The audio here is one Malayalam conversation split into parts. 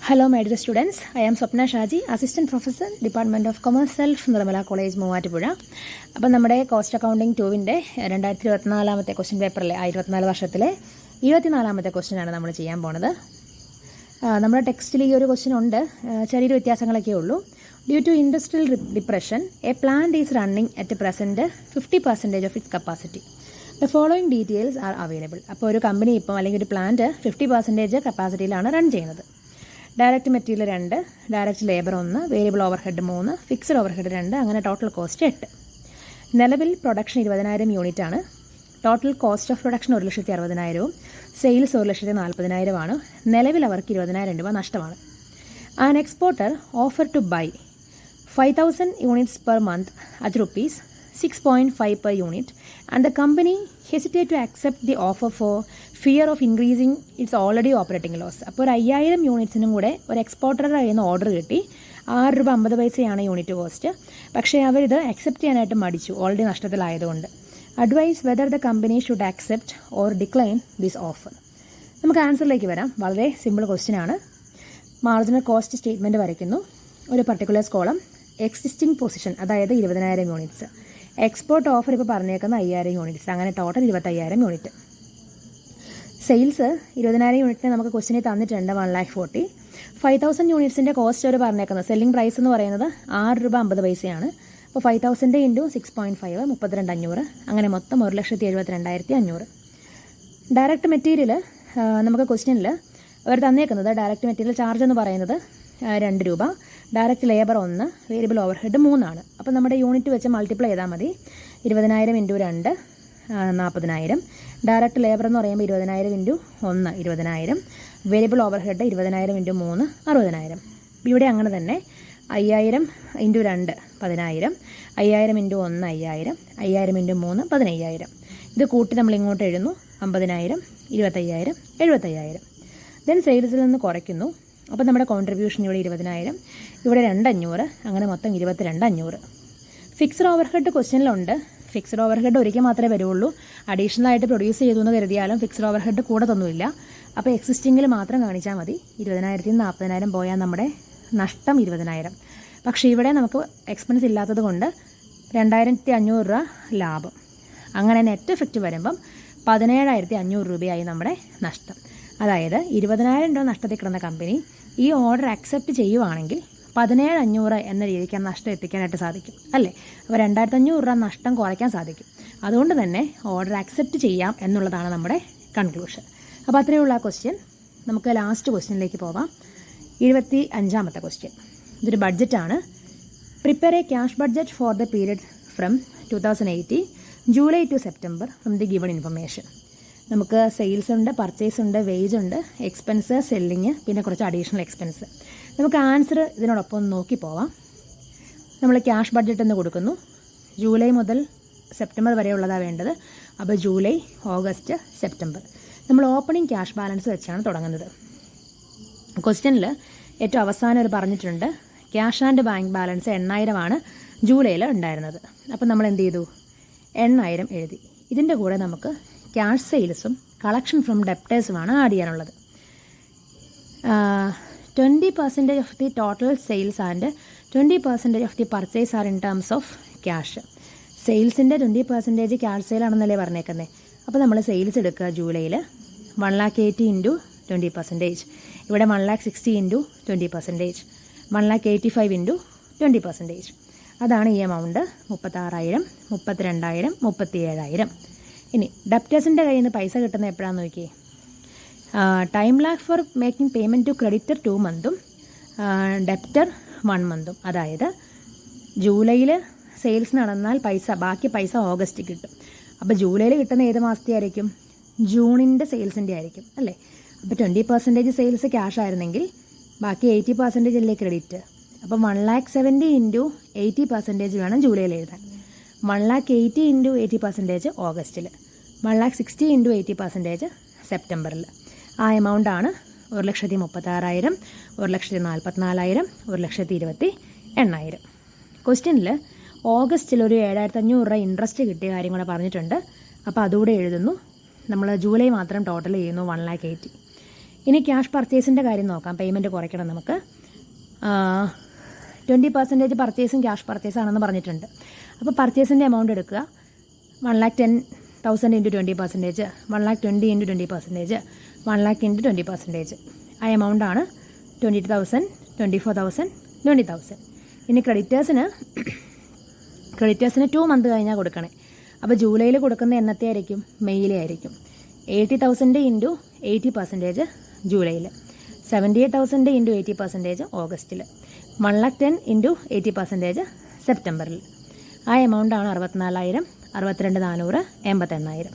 Hello, my dear students. I am Swapna Shaji, Assistant Professor, Department of Commerce, Self, Nirmala College, Muvattupuzha. അപ്പോൾ നമ്മുടെ കോസ്റ്റ് അക്കൗണ്ടിങ് 2-ൻ്റെ 2024 ക്വസ്റ്റ്യൻ പേപ്പറിലെ 2024 വർഷത്തിലെ 24ാമത്തെ ക്വസ്റ്റ്യനാണ് നമ്മൾ ചെയ്യാൻ പോണത്. നമ്മുടെ ടെക്സ്റ്റിൽ ഈ ഒരു ക്വസ്റ്റ്യൻ ഉണ്ട്, ചെറിയൊരു വ്യത്യാസങ്ങളൊക്കെ ഉള്ളൂ. Due to industrial depression a plant is running at present 50% of its capacity. The following details are available. അപ്പോൾ ഒരു കമ്പനി ഇപ്പം അല്ലെങ്കിൽ ഒരു പ്ലാന്റ് 50% കപ്പാസിറ്റിയിലാണ് റൺ ചെയ്യുന്നത്. Direct material 2, direct labour 1, variable overhead 3, fixed overhead 2, അങ്ങനെ ടോട്ടൽ കോസ്റ്റ് 8. നിലവിൽ പ്രൊഡക്ഷൻ 20,000 യൂണിറ്റാണ്. Total cost of production 1,60,000, sales 1,40,000 ആണ്. നിലവിൽ അവർക്ക് 20,000 രൂപ നഷ്ടമാണ്. An exporter offer to buy 5,000 units per month at rupees 6.5 per unit, and the company hesitate to accept the offer for fear of increasing its already operating loss. അപ്പോൾ 5,000 യൂണിറ്റ്സിനും കൂടെ ഒരു എക്സ്പോർട്ടറുടെ കയ്യിൽ നിന്ന് ഓർഡർ കിട്ടി. 6 രൂപ 50 പൈസയാണ് യൂണിറ്റ് കോസ്റ്റ്. പക്ഷേ അവരിത് അക്സെപ്റ്റ് ചെയ്യാനായിട്ട് മടിച്ചു, ഓൾറെഡി നഷ്ടത്തിലായതുകൊണ്ട്. Advise whether the company should accept or decline this offer. നമുക്ക് ആൻസറിലേക്ക് വരാം. വളരെ സിമ്പിൾ ക്വസ്റ്റ്യൻ ആണ്. മാർജിനൽ കോസ്റ്റ് സ്റ്റേറ്റ്മെൻറ്റ് വരയ്ക്കുന്നു. ഒരു പർട്ടിക്കുലർ കോളം എക്സിസ്റ്റിംഗ് പൊസിഷൻ, അതായത് 20,000 യൂണിറ്റ്സ്. എക്സ്പോർട്ട് ഓഫർ ഇപ്പോൾ പറഞ്ഞേക്കുന്ന 5,000 യൂണിറ്റ്സ്, അങ്ങനെ ടോട്ടൽ 25,000 യൂണിറ്റ്. സെയിൽസ് 20,000 യൂണിറ്റിന് നമുക്ക് ക്വസ്റ്റിനിൽ തന്നിട്ടുണ്ട് 1,40,000. 5,000 യൂണിറ്റ്സിൻ്റെ കോസ്റ്റ് അവർ പറഞ്ഞേക്കുന്നത്, സെല്ലിംഗ് പ്രൈസ് എന്ന് പറയുന്നത് 6 രൂപ 50 പൈസയാണ്. അപ്പോൾ 5,000 ഇൻറ്റു 6.5 32,500, അങ്ങനെ മൊത്തം 1,72,500. ഡയറക്റ്റ് മെറ്റീരിയൽ നമുക്ക് ക്വസ്റ്റ്യനിൽ അവർ തന്നേക്കുന്നത് ഡയറക്റ്റ് മെറ്റീരിയൽ ചാർജ് എന്ന് പറയുന്നത് 2 രൂപ, ഡയറക്റ്റ് ലേബർ 1, വേരിയബിൾ ഓവർഹെഡ് 3 ആണ്. അപ്പോൾ നമ്മുടെ യൂണിറ്റ് വെച്ച് മൾട്ടിപ്ലൈ ചെയ്താൽ മതി. 20,000 ഇൻറ്റു 2 40,000. ഡയറക്റ്റ് ലേബർ എന്ന് പറയുമ്പോൾ 20,000 ഇൻറ്റു 1 20,000. Variable overhead 20,000 into 3 60,000. ഇവിടെ അങ്ങനെ തന്നെ 5,000 ഇൻറ്റു 2 10,000, 5,000 ഇൻറ്റു 1 5,000, 5,000 ഇൻറ്റു 3 15,000. ഇത് കൂട്ടി നമ്മൾ ഇങ്ങോട്ട് എഴുതുന്നു. 50,000 25,000 75,000. ദെൻ സെയിൽസിൽ നിന്ന് കുറയ്ക്കുന്നു. അപ്പോൾ നമ്മുടെ കോൺട്രിബ്യൂഷൻ ഇവിടെ 20,000, ഇവിടെ 2,500, അങ്ങനെ മൊത്തം 22,500. ഫിക്സഡ് ഓവർഹെഡ് ക്വസ്റ്റ്യനിലുണ്ട്. ഫിക്സഡ് ഓവർഹെഡ് ഒരിക്കൽ മാത്രമേ വരുള്ളൂ. അഡീഷണൽ ആയിട്ട് പ്രൊഡ്യൂസ് ചെയ്തു എന്ന് കരുതിയാലും ഫിക്സഡ് ഓവർഹെഡ് കൂടെ തന്നുമില്ല. അപ്പോൾ എക്സിസ്റ്റിങ്ങിൽ മാത്രം കാണിച്ചാൽ മതി. 20,000 നിന്ന് 40,000 പോയാൽ നമ്മുടെ നഷ്ടം 20,000. പക്ഷേ ഇവിടെ നമുക്ക് എക്സ്പെൻസ് ഇല്ലാത്തത് കൊണ്ട് 2,500 രൂപ ലാഭം. അങ്ങനെ നെറ്റ് എഫക്റ്റ് വരുമ്പം 17,500 രൂപയായി നമ്മുടെ നഷ്ടം. അതായത് 20,000 രൂപ നഷ്ടത്തിൽ കിടന്ന കമ്പനി ഈ ഓർഡർ അക്സെപ്റ്റ് ചെയ്യുവാണെങ്കിൽ 17,500 എന്ന രീതിക്ക് ആ നഷ്ടം എത്തിക്കാനായിട്ട് സാധിക്കും, അല്ലേ? അപ്പോൾ 2,500 രൂപ നഷ്ടം കുറയ്ക്കാൻ സാധിക്കും. അതുകൊണ്ട് തന്നെ ഓർഡർ അക്സെപ്റ്റ് ചെയ്യാം എന്നുള്ളതാണ് നമ്മുടെ കൺക്ലൂഷൻ. അപ്പോൾ അത്രയുള്ള ആ ക്വസ്റ്റ്യൻ. നമുക്ക് ലാസ്റ്റ് ക്വസ്റ്റ്യനിലേക്ക് പോവാം. 25ാമത്തെ ക്വസ്റ്റ്യൻ. ഇതൊരു ബഡ്ജറ്റാണ്. Prepare a cash budget for the period from 2018 July to September from the given information. നമുക്ക് സെയിൽസ് ഉണ്ട്, പർച്ചേസ് ഉണ്ട്, വേജ് ഉണ്ട്, എക്സ്പെൻസ്, സെല്ലിങ്, പിന്നെ കുറച്ച് അഡീഷണൽ എക്സ്പെൻസ്. നമുക്ക് ആൻസർ ഇതിനോടൊപ്പം ഒന്ന് നോക്കി പോവാം. നമ്മൾ ക്യാഷ് ബഡ്ജറ്റ് എന്ന് കൊടുക്കുന്നു. ജൂലൈ മുതൽ സെപ്റ്റംബർ വരെയുള്ളതാണ് വേണ്ടത്. അപ്പോൾ ജൂലൈ, ഓഗസ്റ്റ്, സെപ്റ്റംബർ. നമ്മൾ ഓപ്പണിംഗ് ക്യാഷ് ബാലൻസ് വെച്ചാണ് തുടങ്ങുന്നത്. ക്വസ്റ്റ്യനിൽ ഏറ്റവും അവസാനം ഒരു പറഞ്ഞിട്ടുണ്ട് ക്യാഷ് ആൻഡ് ബാങ്ക് ബാലൻസ് 8,000 ആണ് ജൂലൈയിൽ ഉണ്ടായിരുന്നത്. അപ്പോൾ നമ്മൾ എന്ത് ചെയ്തു? 8,000 എഴുതി. ഇതിൻ്റെ കൂടെ നമുക്ക് ക്യാഷ് സെയിൽസും കളക്ഷൻ ഫ്രം ഡെപ്റ്റേഴ്സുമാണ് ആഡ് ചെയ്യാനുള്ളത്. 20% of the total sales and 20% of the purchase are in terms of cash. സെയിൽസിൻ്റെ 20% ക്യാഷ് സെയിലാണെന്നല്ലേ പറഞ്ഞേക്കുന്നത്. അപ്പോൾ നമ്മൾ സെയിൽസ് എടുക്കുക ജൂലൈയിൽ 1,80,000 ഇൻറ്റു 20%. ഇവിടെ 1,60,000 ഇൻറ്റു 20%, 1,85,000 ഇൻറ്റു 20%. അതാണ് ഈ എമൗണ്ട്. 36,000, 32,000, 37,000. ഇനി ഡെപ്റ്റേഴ്സിൻ്റെ കയ്യിൽ നിന്ന് പൈസ കിട്ടുന്നത് എപ്പോഴാണെന്ന് നോക്കിയേ. Time lag for making payment to creditor 2 മന്തും ഡെപ്റ്റർ 1 മന്തും. അതായത് ജൂലൈയിൽ സെയിൽസ് നടന്നാൽ ബാക്കി പൈസ ഓഗസ്റ്റ് കിട്ടും. അപ്പോൾ ജൂലൈയിൽ കിട്ടുന്ന ഏത് മാസത്തെ ആയിരിക്കും? ജൂണിൻ്റെ സെയിൽസിൻ്റെ ആയിരിക്കും, അല്ലേ? അപ്പോൾ 20% സെയിൽസ് ക്യാഷ് ആയിരുന്നെങ്കിൽ ബാക്കി 80% അല്ലേ ക്രെഡിറ്റ്. അപ്പോൾ 1,70,000 ഇൻറ്റു 80% വേണം ജൂലൈയിൽ എഴുതാൻ. 1,80,000 ഇൻറ്റു 80% ഓഗസ്റ്റിൽ, 1,60,000 ഇൻറ്റു 80% സെപ്റ്റംബറിൽ. ആ എമൗണ്ടാണ് 1,36,000, 1,44,000, 1,28,000. ക്വസ്റ്റ്യനിൽ ഓഗസ്റ്റിൽ ഒരു 7,500 രൂപ ഇൻട്രസ്റ്റ് കിട്ടിയ കാര്യം കൂടെ പറഞ്ഞിട്ടുണ്ട്. അപ്പോൾ അതുകൂടെ എഴുതുന്നു. നമ്മൾ ജൂലൈ മാത്രം ടോട്ടൽ ചെയ്യുന്നു 1,80,000. ഇനി ക്യാഷ് പർച്ചേസിൻ്റെ കാര്യം നോക്കാം. പേയ്മെൻറ്റ് കുറയ്ക്കണം നമുക്ക്. 20% പർച്ചേസും ക്യാഷ് പർച്ചേസാണെന്ന് പറഞ്ഞിട്ടുണ്ട്. അപ്പോൾ പർച്ചേസിൻ്റെ എമൗണ്ട് എടുക്കുക. 1,10,000 ഇൻറ്റു 20%, 1,20,000 ഇൻറ്റു 20%, 1,00,000 ഇൻറ്റു 20%. ആ എമൗണ്ടാണ് 20,000, 24,000, 20,000. ഇനി ക്രെഡിറ്റേഴ്സിന് 2 മന്ത് കഴിഞ്ഞാൽ കൊടുക്കണേ. അപ്പോൾ ജൂലൈയിൽ കൊടുക്കുന്ന എന്നത്തെ ആയിരിക്കും? മെയ്യിലെ ആയിരിക്കും. 80,000 ഇൻറ്റു 80% ജൂലൈയിൽ, 78,000 ഇൻറ്റു 80% ഓഗസ്റ്റിൽ, 1,10,000 ഇൻറ്റു 80% സെപ്റ്റംബറിൽ. ആ എമൗണ്ടാണ് 64,000, 62,400, 88,000.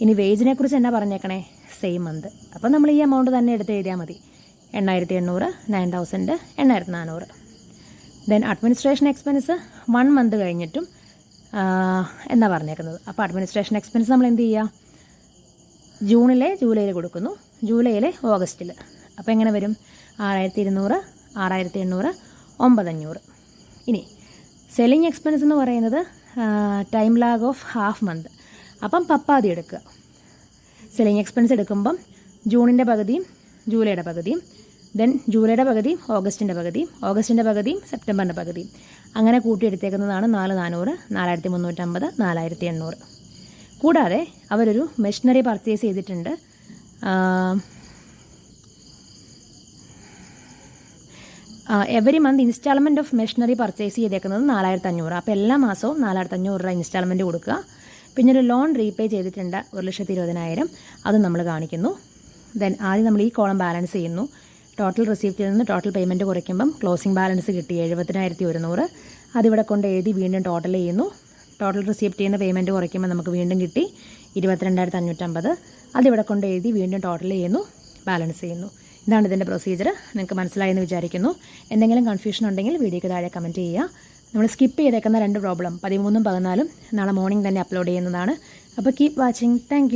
ഇനി വേജിനെ കുറിച്ച് എന്നാ പറഞ്ഞേക്കണേ? Same month. അപ്പോൾ നമ്മൾ ഈ എമൗണ്ട് തന്നെ എടുത്ത് എഴുതിയാൽ മതി. 8,800, 9,000, 8,400. ദെൻ അഡ്മിനിസ്ട്രേഷൻ എക്സ്പെൻസ് 1 മന്ത് കഴിഞ്ഞിട്ടും എന്നാ പറഞ്ഞേക്കുന്നത്. അപ്പോൾ അഡ്മിനിസ്ട്രേഷൻ എക്സ്പെൻസ് നമ്മൾ എന്ത് ചെയ്യുക? ജൂണിലെ ജൂലൈയിൽ കൊടുക്കുന്നു, ജൂലൈയിലെ ഓഗസ്റ്റിൽ. അപ്പോൾ എങ്ങനെ വരും? 6,200, 6,800, 9,500. ഇനി സെല്ലിംഗ് എക്സ്പെൻസ് എന്ന് പറയുന്നത് time lag of half month. അപ്പം പപ്പാതി എടുക്കുക. സെല്ലിംഗ് എക്സ്പെൻസ് എടുക്കുമ്പം ജൂണിൻ്റെ പകുതിയും ജൂലൈയുടെ പകുതിയും, ദെൻ ജൂലൈയുടെ പകുതിയും ഓഗസ്റ്റിൻ്റെ പകുതിയും, ഓഗസ്റ്റിൻ്റെ പകുതിയും സെപ്റ്റംബറിൻ്റെ പകുതിയും, അങ്ങനെ കൂട്ടിയെടുത്തേക്കുന്നതാണ് 4,400, 4,350, 4,800. കൂടാതെ അവരൊരു മെഷീനറി പർച്ചേസ് ചെയ്തിട്ടുണ്ട്. Every month instalment of machinery purchase ചെയ്തേക്കുന്നത് 4,500. അപ്പോൾ എല്ലാ മാസവും 4,500 രൂപ ഇൻസ്റ്റാൾമെൻറ്റ് കൊടുക്കുക. പിന്നെ ഒരു ലോൺ റീപേ ചെയ്തിട്ടുണ്ട് 1,20,000, അത് നമ്മൾ കാണിക്കുന്നു. ദെൻ ആദ്യം നമ്മൾ ഈ കോളം ബാലൻസ് ചെയ്യുന്നു. ടോട്ടൽ റിസീപ്റ്റിൽ നിന്ന് ടോട്ടൽ പേയ്മെൻറ്റ് കുറയ്ക്കുമ്പം ക്ലോസിംഗ് ബാലൻസ് കിട്ടി 70,100. അതിവിടെ കൊണ്ട് എഴുതി വീണ്ടും ടോട്ടൽ ചെയ്യുന്നു. ടോട്ടൽ റിസീപ്റ്റ് ചെയ്യുന്ന പേയ്മെൻറ്റ് കുറയ്ക്കുമ്പോൾ നമുക്ക് വീണ്ടും കിട്ടി 22,550. അതിവിടെ കൊണ്ട് എഴുതി വീണ്ടും ടോട്ടൽ ചെയ്യുന്നു, ബാലൻസ് ചെയ്യുന്നു. ഇതാണ് ഇതിൻ്റെ പ്രൊസീജിയർ. നിങ്ങൾക്ക് മനസ്സിലായെന്ന് വിചാരിക്കുന്നു. എന്തെങ്കിലും കൺഫ്യൂഷൻ ഉണ്ടെങ്കിൽ വീഡിയോയ്ക്ക് താഴെ കമൻറ്റ് ചെയ്യുക. നമ്മൾ സ്കിപ്പ് ചെയ്തേക്കുന്ന 2 പ്രോബ്ലം 13ഉം 14ഉം നാളെ മോർണിംഗ് തന്നെ അപ്ലോഡ് ചെയ്യുന്നതാണ്. അപ്പോൾ കീപ് വാച്ചിങ്. താങ്ക്